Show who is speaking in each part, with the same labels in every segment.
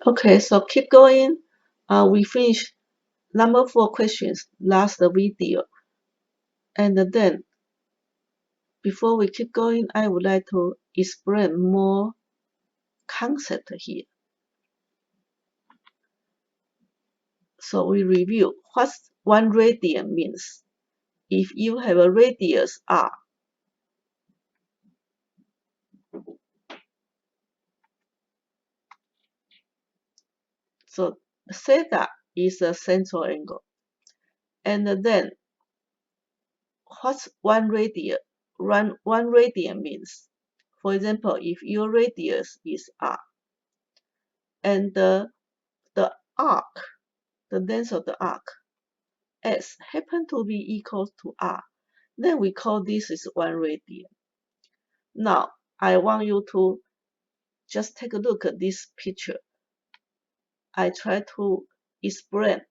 Speaker 1: Okay, so keep going. We finish number 4 questions last video. And then, before we keep going, I would like to explain more concept here. So we review what 1 radian means. If you have a radius r, so theta is a central angle. And then what's 1 radian? 1 radian means, for example, if your radius is r and the arc, the length of the arc s happen to be equal to r, then we call this is 1 radian. Now I want you to just take a look at this picture. I try to explain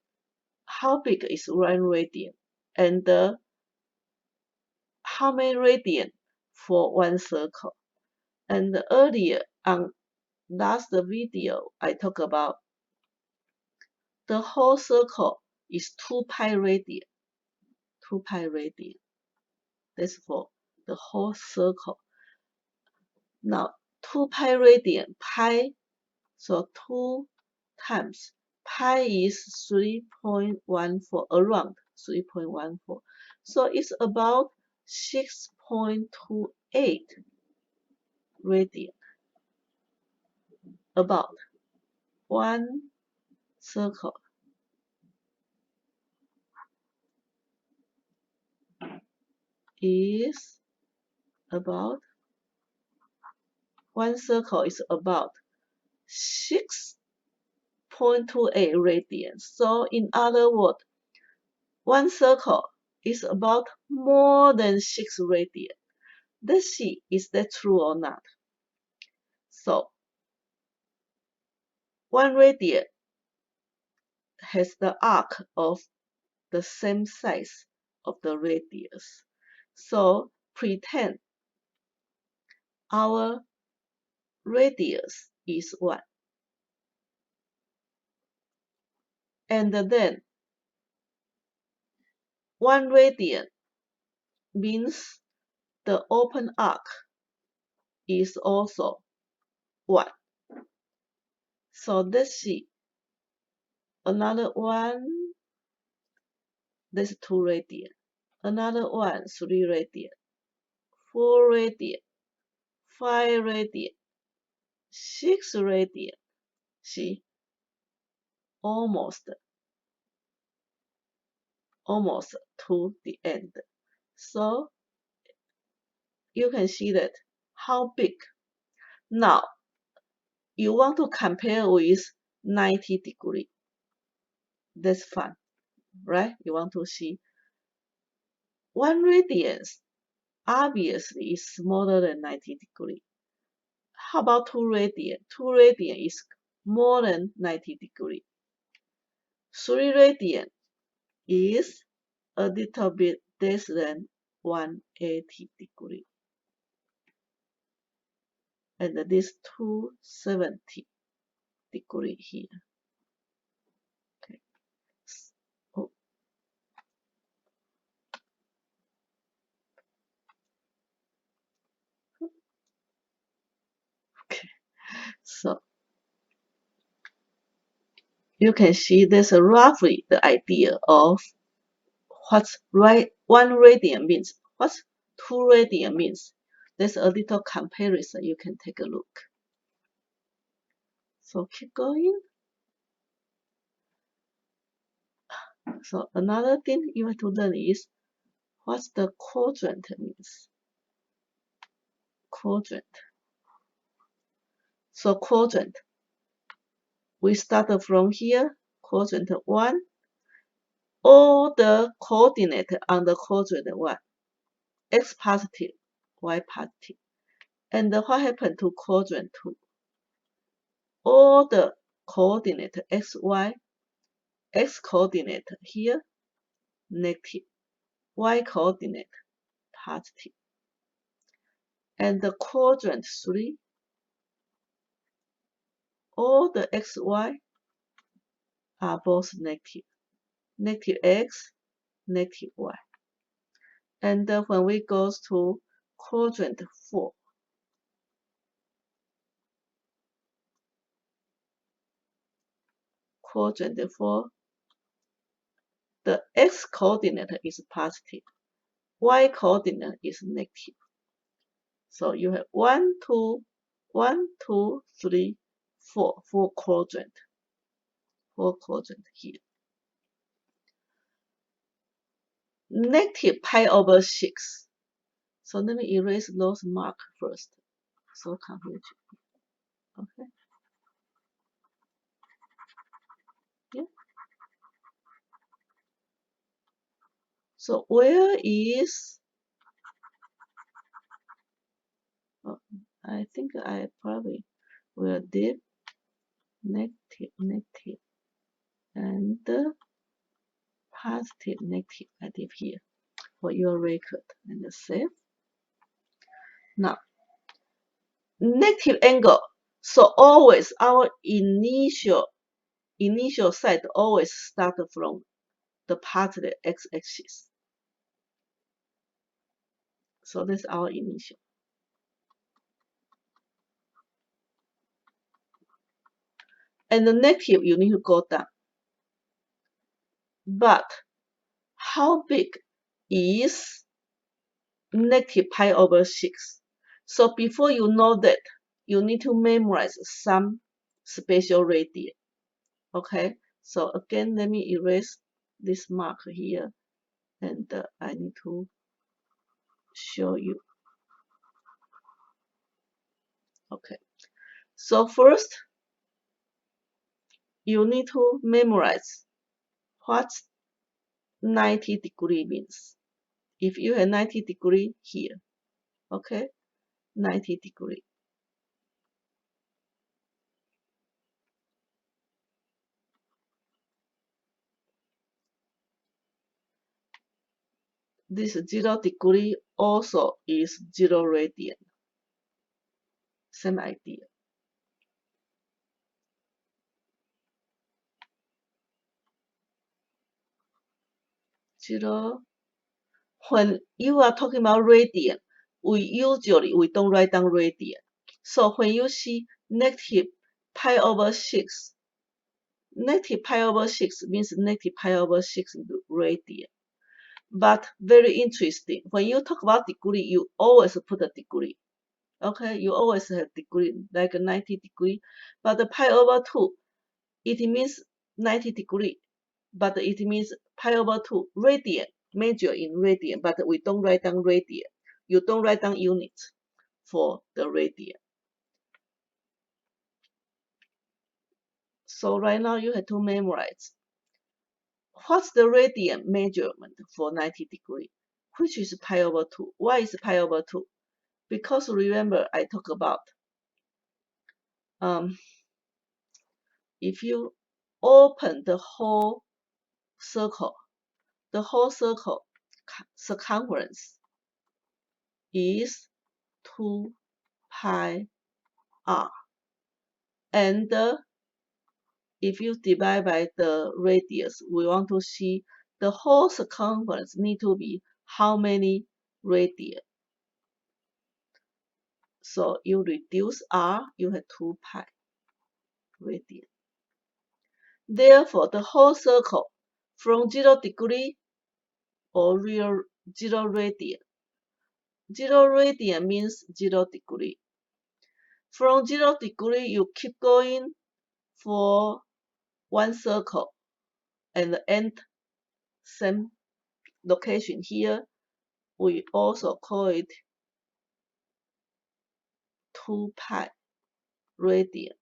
Speaker 1: how big is 1 radian and how many radian for 1 circle. And earlier on last video, I talked about the whole circle is 2 pi radian. 2 pi radian. That's for the whole circle. Now 2 pi radian, pi, so 2 times pi is 3.14, around 3.14. So it's about 6.28 radian. About 1 circle is about 1 circle is about 6.28 radian. So in other words, 1 circle is about more than 6 radian. Let's see, is that true or not? So 1 radian has the arc of the same size of the radius. So pretend our radius is 1. And then 1 radian means the open arc is also 1. So let's see. Another one, that's 2 radian. Another one, 3 radian. 4 radian. 5 radian. 6 radian. See? Almost to the end. So you can see that how big. Now you want to compare with 90 degree. That's fun, right? You want to see 1 radian obviously is smaller than 90 degree. How about 2 radian? 2 radian is more than 90 degree. 3 radian is a little bit less than 180 degree. And this 270 degree here. Okay. Oh. Okay. So you can see there's roughly the idea of what's 1 radian means. What's 2 radian means. There's a little comparison. You can take a look. So keep going. So another thing you have to learn is what the quadrant means. Quadrant. So quadrant. We start from here. Quadrant 1. All the coordinates on the quadrant 1. X positive, Y positive. And what happened to quadrant 2? All the coordinate X, Y. X coordinate here, negative. Y coordinate, positive. And the quadrant 3, all the xy are both negative. Negative x, negative y. And when we go to quadrant 4, the x coordinate is positive, y coordinate is negative. So you have 1, 2, 1, 2, 3, 4, 4 quadrant here. Negative pi over 6. So let me erase those marks first. So confusing. Okay. Yeah. So where is, oh, I think I probably will dip negative, and positive, negative. I dip here for your record and save. Now, negative angle. So always our initial side always start from the positive x-axis. So that's our initial. And the negative, you need to go down. But how big is negative pi over 6? So before you know that, you need to memorize some special radian. Okay, so again, let me erase this mark here, and I need to show you. Okay, so first, you need to memorize what 90 degree means. If you have 90 degree here, okay, 90 degree. This 0 degree also is 0 radian. Same idea. 0. When you are talking about radian, we don't write down radian. So when you see negative pi over 6, negative pi over 6 means negative pi over 6 radian. But very interesting, when you talk about degree, you always put a degree. Okay, you always have degree, like 90 degree. But the pi over 2, it means 90 degree, but it means pi over 2 radian, measure in radian, but we don't write down radian. You don't write down units for the radian. So right now you have to memorize what's the radian measurement for 90 degree, which is pi over 2. Why is pi over 2? Because remember I talk about if you open the whole circle circumference is 2 pi r, and if you divide by the radius, we want to see the whole circumference need to be how many radian. So you reduce r, you have 2 pi radian. Therefore, the whole circle from 0 degree or real 0 radian. 0 radian means 0 degree. From 0 degree, you keep going for one circle and end same location here. We also call it 2 pi radian.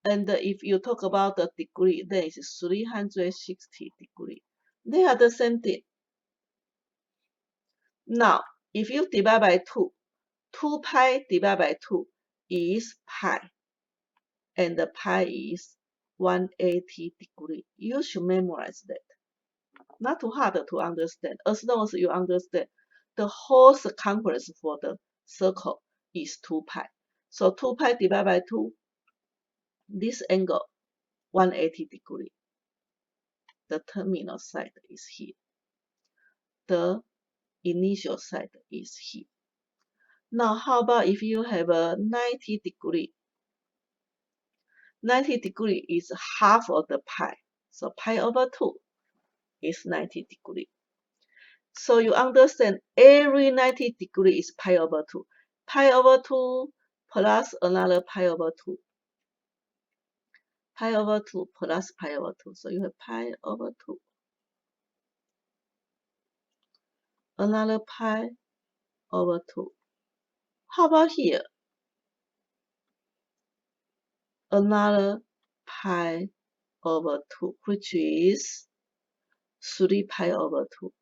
Speaker 1: And if you talk about the degree, then it's 360 degree. They are the same thing. Now, if you divide by 2, 2 pi divided by 2 is pi. And the pi is 180 degree. You should memorize that. Not too hard to understand. As long as you understand the whole circumference for the circle is 2 pi. So 2 pi divided by 2 this angle 180 degree. The terminal side is here. The initial side is here. Now, how about if you have a 90 degree? 90 degree is half of the pi. So pi over 2 is 90 degree. So you understand every 90 degree is pi over 2. Pi over 2 plus another pi over 2. Pi over 2 plus pi over 2. So you have pi over 2. Another pi over 2. How about here? Another pi over 2, which is 3 pi over 2.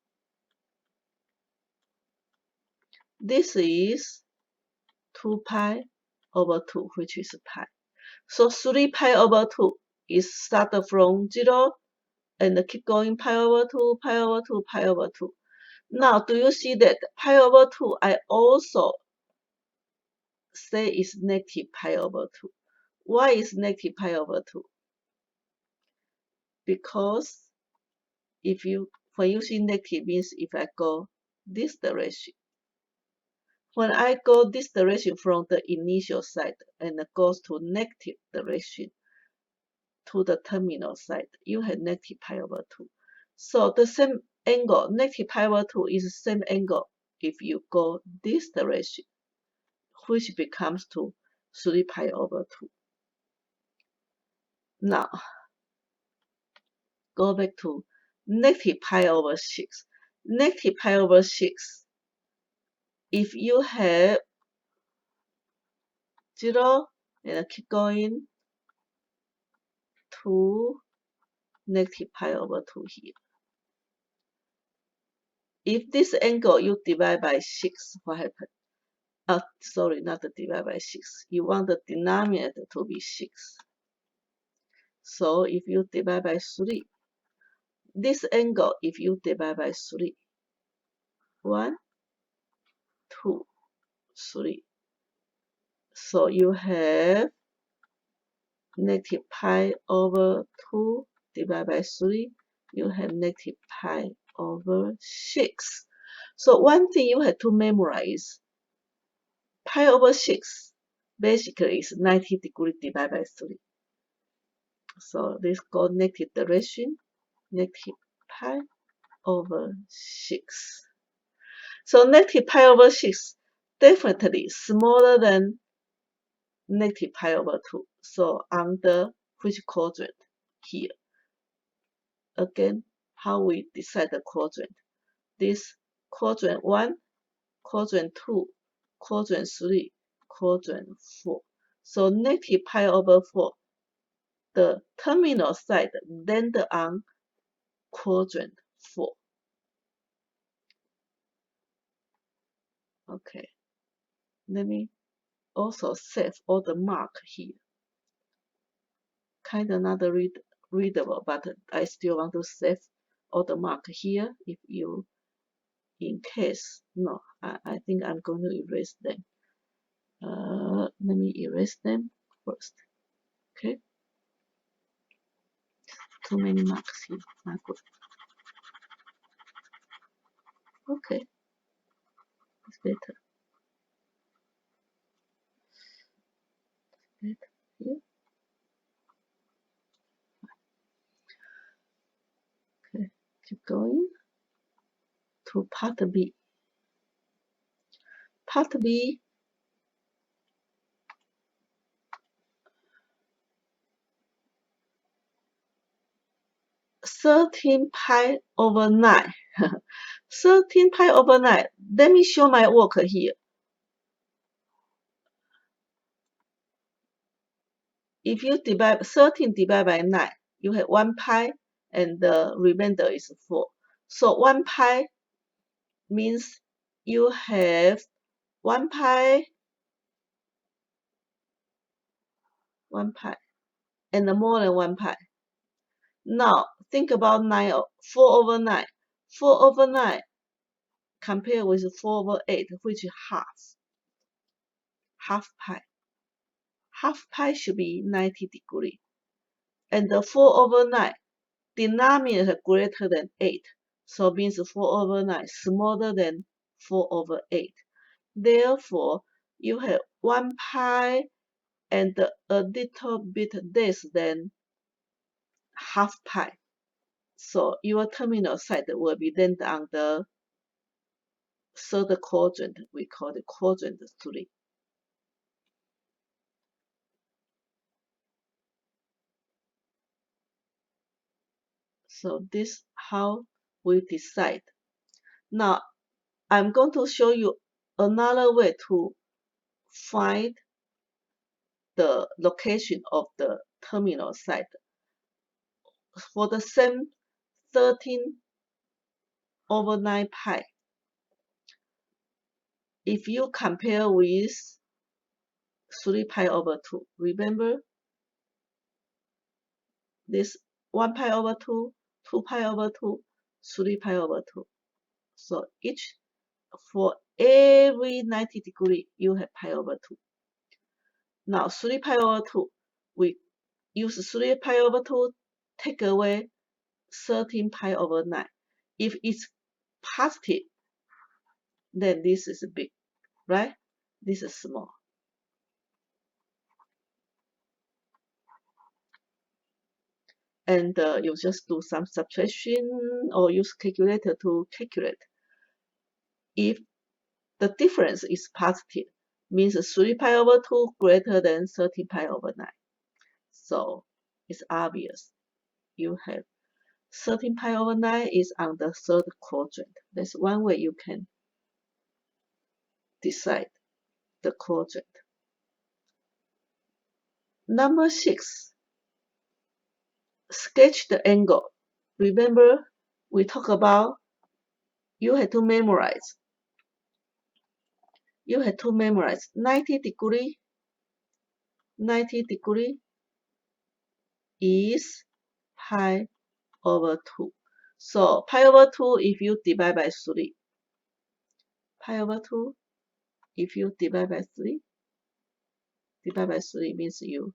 Speaker 1: This is 2 pi over 2, which is pi. So 3 pi over 2 is started from 0 and keep going pi over 2, pi over 2, pi over 2. Now, do you see that pi over 2, I also say is negative pi over 2. Why is negative pi over 2? Because when you see negative means if I go this direction. When I go this direction from the initial side and it goes to negative direction to the terminal side, you have negative pi over 2. So the same angle, negative pi over 2 is the same angle if you go this direction, which becomes to 3 pi over 2. Now, go back to negative pi over 6. Negative pi over 6, if you have 0 and keep going to negative pi over 2 here. If this angle you divide by 6, what happens? Sorry, not to divide by 6. You want the denominator to be 6. So if you divide by 3, this angle, if you divide by 3, 1, 2, 3. So you have negative pi over 2 divided by 3. You have negative pi over 6. So one thing you have to memorize, pi over 6 basically is 90 degrees divided by 3. So this goes negative direction, negative pi over 6. So negative pi over 6 definitely smaller than negative pi over 2. So under which quadrant? Here. Again, how we decide the quadrant? This quadrant 1, quadrant 2, quadrant 3, quadrant 4. So negative pi over 4, the terminal side landed on quadrant 4. Okay, let me also save all the mark here. Kind of not readable, but I still want to save all the mark here. If you, in case, no, I think I'm going to erase them. Let me erase them first. Okay, too many marks here. Not good. Okay, it's better. Better here. Okay, keep going to part B. Part B, (13 pi over 9). 13 pi over 9. Let me show my work here. If you divide 13 divided by 9, you have 1 pi and the remainder is 4. So 1 pi means you have 1 pi, 1 pi, and more than 1 pi. Now, think about 4 over 9. 4 over 9 compared with 4 over 8, which is half. Half pi. half pi should be 90 degrees. And the 4/9, denominator greater than 8. So means 4/9 smaller than 4/8. Therefore, you have 1 pi and a little bit less than half pi. So your terminal site will be then on the third quadrant. We call it quadrant 3. So this how we decide. Now I'm going to show you another way to find the location of the terminal site. For the same 13/9 pi, if you compare with 3 pi over 2, remember this 1 pi over 2, 2 pi over 2, 3 pi over 2. So each, for every 90 degree, you have pi over 2. Now 3 pi over 2, we use 3 pi over 2, take away 13 pi over 9. If it's positive, then this is big, right? This is small. And you just do some subtraction or use calculator to calculate. If the difference is positive, means 3 pi over 2 greater than 13 pi over 9. So it's obvious. You have 13 pi over 9 is on the third quadrant. That's one way you can decide the quadrant. Number 6, sketch the angle. Remember, we talked about you had to memorize. You had to memorize 90 degree. 90 degree is pi over 2. So pi over 2, if you divide by 3, pi over 2, if you divide by 3 means you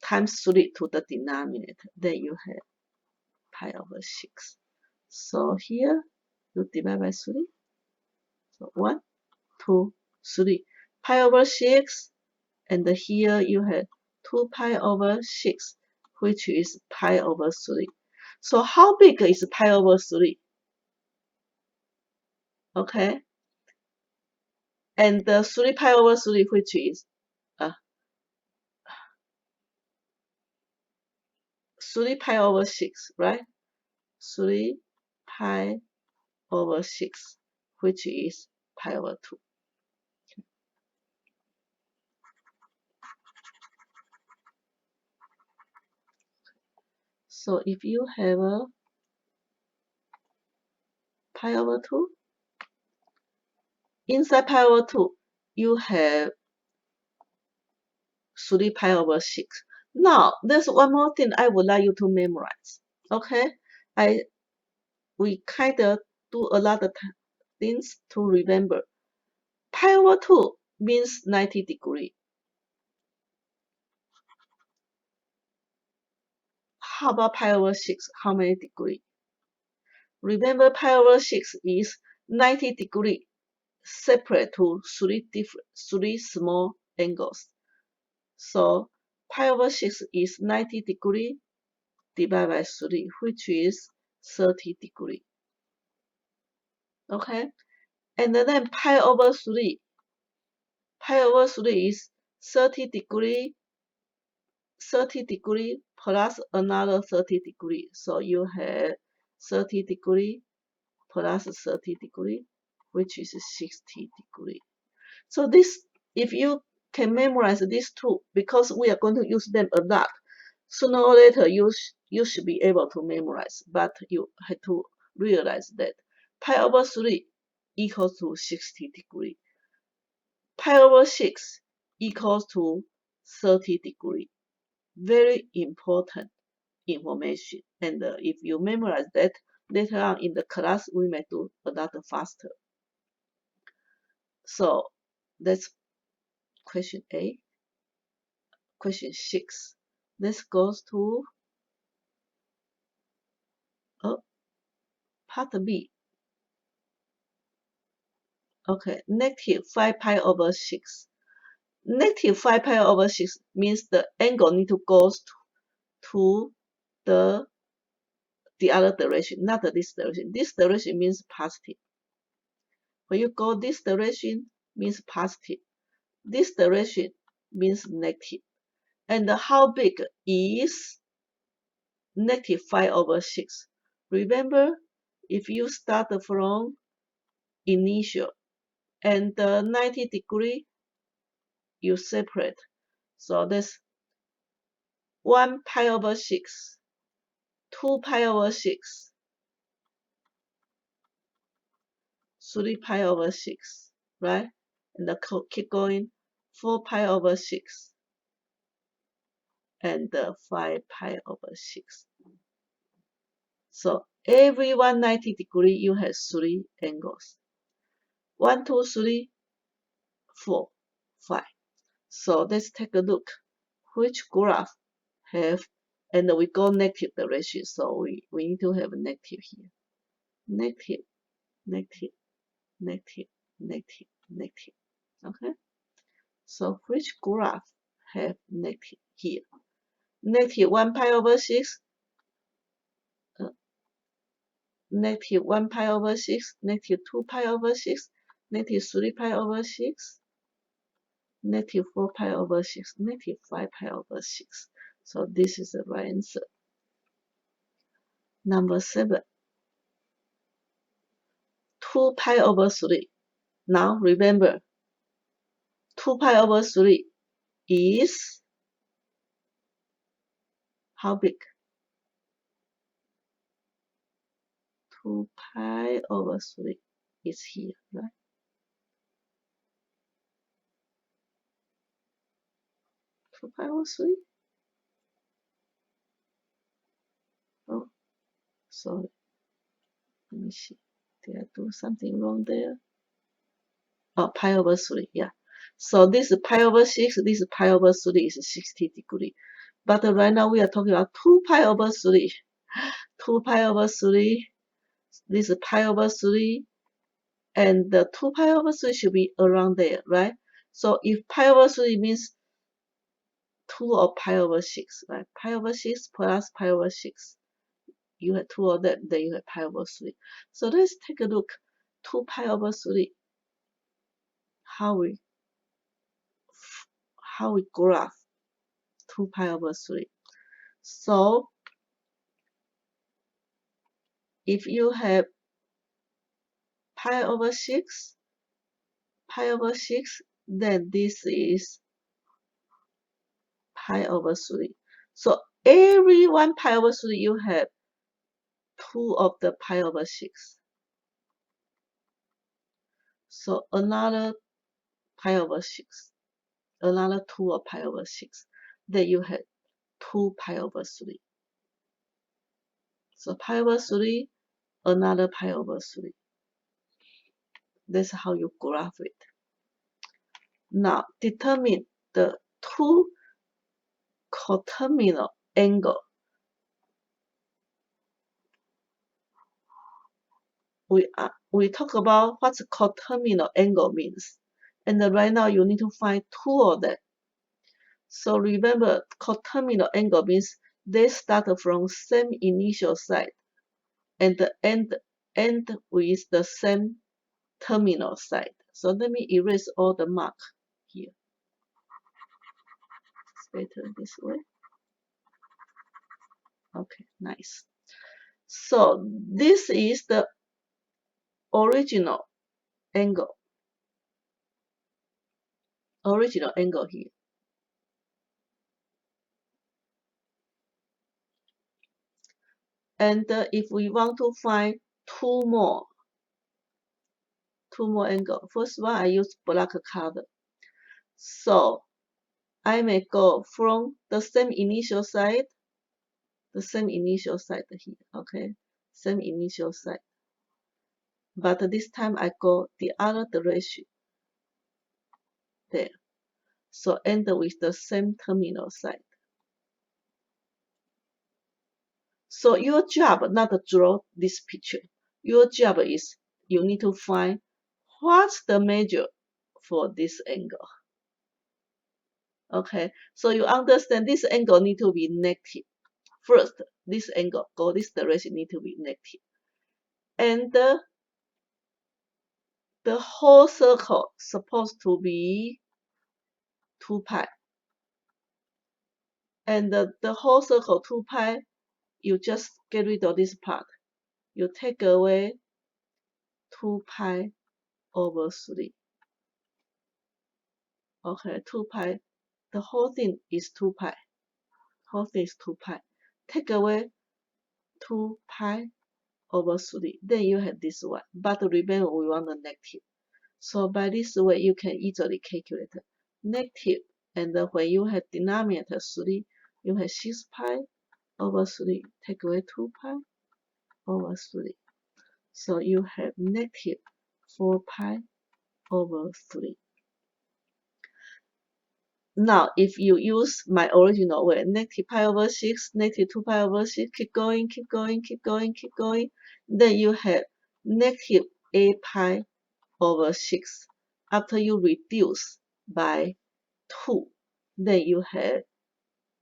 Speaker 1: times 3 to the denominator, then you have pi over 6. So here you divide by 3. So 1, 2, 3. Pi over 6, and here you have 2 pi over 6, which is pi over 3. So how big is pi over 3? Okay. And the 3 pi over 3, which is 3 pi over 6, right? 3 pi over 6, which is pi over 2. So if you have a pi over 2, inside pi over 2, you have 3 pi over 6. Now, there's one more thing I would like you to memorize. Okay? We kind of do a lot of things to remember. Pi over 2 means 90 degree. How about pi over 6? How many degree? Remember, pi over 6 is 90 degree separate to three small angles. So pi over 6 is 90 degree divided by 3, which is 30 degree. Okay? And then pi over 3. Pi over 3 is 30 degree plus another 30 degree. So you have 30 degree plus 30 degree, which is 60 degree. So this, if you can memorize these two, because we are going to use them a lot, sooner or later you should be able to memorize, but you have to realize that pi over 3 equals to 60 degree. Pi over 6 equals to 30 degree. Very important information. And if you memorize that, later on in the class, we may do a lot faster. So that's question A. Question 6. This goes to part B. Okay, negative 5 pi over 6. Negative 5 pi over 6 means the angle need to go to the other direction, not this direction. This direction means positive. When you go this direction means positive. This direction means negative. And how big is negative 5 over 6? Remember, if you start from initial and 90 degree, you separate. So that's 1 pi over 6, 2 pi over 6, 3 pi over 6, right? And keep going, 4 pi over 6, and 5 pi over 6. So every 190 degree, you have 3 angles. 1, 2, 3, 4, 5. So let's take a look. Which graph have, and we go negative direction, so we need to have a negative here. Negative, negative, negative, negative, negative. Okay? So which graph have negative here? Negative 1 pi over 6, negative 1 pi over 6, negative 2 pi over 6, negative 3 pi over 6, negative 4 pi over 6, negative 5 pi over 6. So this is the right answer. Number 7. 2 pi over 3. Now remember, 2 pi over 3 is how big? 2 pi over 3 is here, right? 2 pi over 3? Oh, sorry. Let me see. Did I do something wrong there? Oh, pi over 3, yeah. So this is pi over 6, this is pi over 3 is 60 degree. But right now we are talking about 2 pi over 3. 2 pi over 3, this is pi over 3, and the 2 pi over 3 should be around there, right? So if pi over 3 means 2 of pi over 6, right? Pi over 6 plus pi over 6. You have 2 of them, then you have pi over 3. So let's take a look. 2 pi over 3, how we graph 2 pi over 3. So if you have pi over 6, then this is pi over 3. So every 1 pi over 3, you have 2 of the pi over 6. So another pi over 6, another 2 of pi over 6. Then you have 2 pi over 3. So pi over 3, another pi over 3. That's how you graph it. Now determine the two coterminal angle. We talk about what coterminal angle means, and right now you need to find 2 of them. So remember, coterminal angle means they start from same initial side and end with the same terminal side. So let me erase all the mark here. It's better this way. Okay, nice. So this is the original angle. Original angle here. And if we want to find two more angle, first one I use black color. So I may go from the same initial side here, okay? Same initial side. But this time I go the other direction. There. So end with the same terminal side. So your job not to draw this picture. Your job is you need to find what's the measure for this angle. Okay, so you understand this angle need to be negative. First, this angle, go this direction need to be negative. And the whole circle supposed to be 2 pi. And the whole circle 2 pi, you just get rid of this part. You take away 2 pi over 3. Okay, 2 pi. The whole thing is 2 pi. Whole thing is 2 pi. Take away 2 pi over 3. Then you have this one. But remember, we want the negative. So by this way, you can easily calculate negative. And when you have denominator 3, you have 6 pi over 3. Take away 2 pi over 3. So you have negative 4 pi over 3. Now, if you use my original way, negative pi over 6, negative 2 pi over 6, keep going, keep going, keep going, keep going, then you have negative a pi over 6. After you reduce by 2, then you have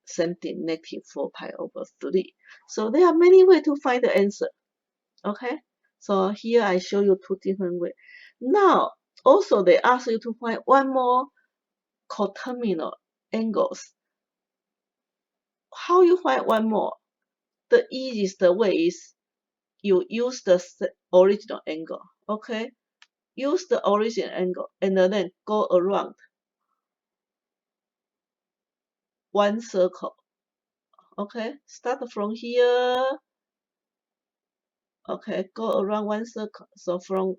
Speaker 1: something negative 4 pi over 3. So there are many ways to find the answer. Okay? So here I show you 2 different ways. Now, also they ask you to find one more coterminal angles. How you find one more? The easiest way is you use the original angle. Okay? Use the original angle and then go around one circle. Okay? Start from here. Okay, go around one circle. So from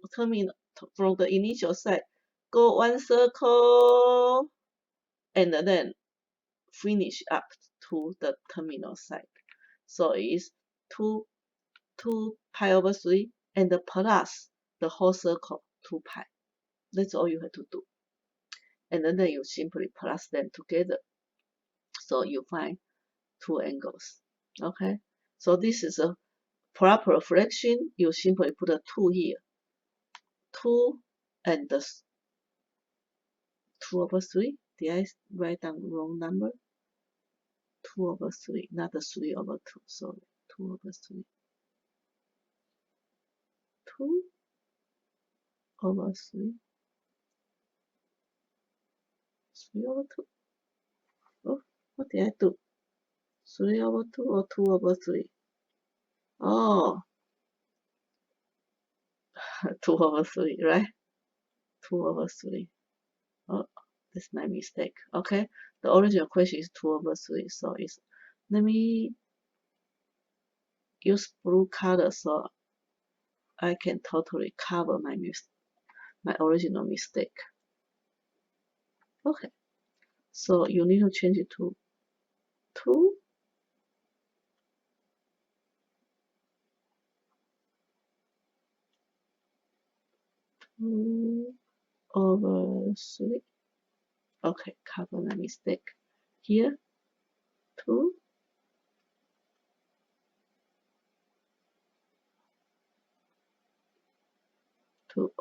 Speaker 1: the initial side, go one circle and then finish up to the terminal side. So it's 2 pi over 3 and plus the whole circle 2 pi. That's all you have to do. And then you simply plus them together. So you find 2 angles. Okay, so this is a proper fraction. You simply put a 2 here. 2 and the 2 over 3. Did I write down the wrong number? 2 over 3, not the 3 over 2. Sorry, 2 over 3. 2 over 3. 3 over 2. Oh, what did I do? 3 over 2 or 2 over 3? Oh, 2 over 3, right? 2 over 3. Oh, that's my mistake. Okay, the original question is 2 over 3. So it's, let me use blue color so I can totally cover my original mistake. Okay, so you need to change it to 2 over 3. Okay, cover my mistake. Here, 2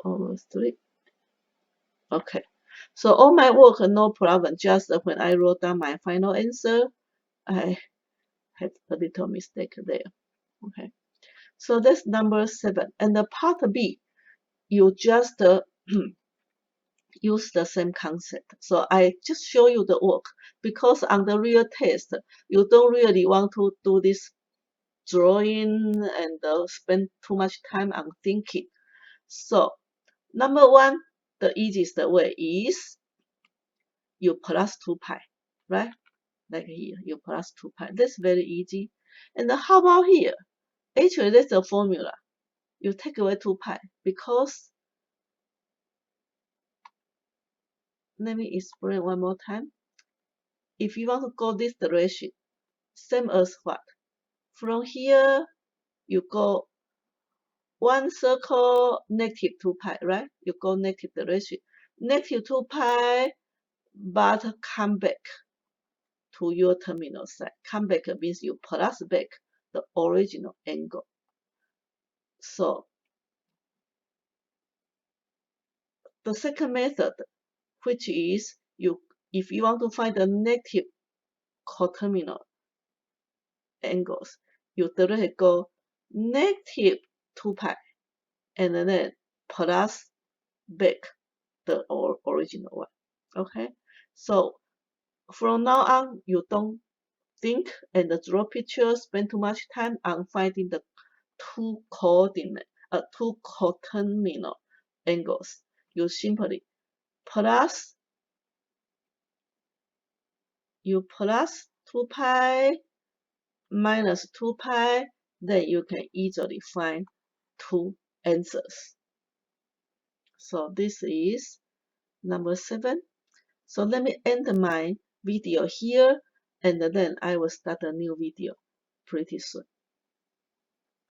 Speaker 1: over 3. Okay, so all my work, no problem. Just when I wrote down my final answer, I had a little mistake there. Okay, so that's number 7. And the part B, you just use the same concept. So I just show you the work because on the real test, you don't really want to do this drawing and spend too much time on thinking. So number 1, the easiest way is you plus 2 pi, right? Like here, you plus 2 pi. That's very easy. And how about here? Actually, that's a formula. You take away 2 pi because, let me explain one more time. If you want to go this direction, same as what? From here, you go one circle negative 2 pi, right? You go negative direction. Negative 2 pi but come back to your terminal side. Come back means you plus back the original angle. So the second method, which is if you want to find the negative coterminal angles, you directly go negative 2 pi and then plus back the original one. Okay, so from now on, you don't think and draw pictures, spend too much time on finding the two coterminal angles. You simply plus 2 pi minus 2 pi, then you can easily find two answers. So this is number 7. So let me end my video here, and then I will start a new video pretty soon.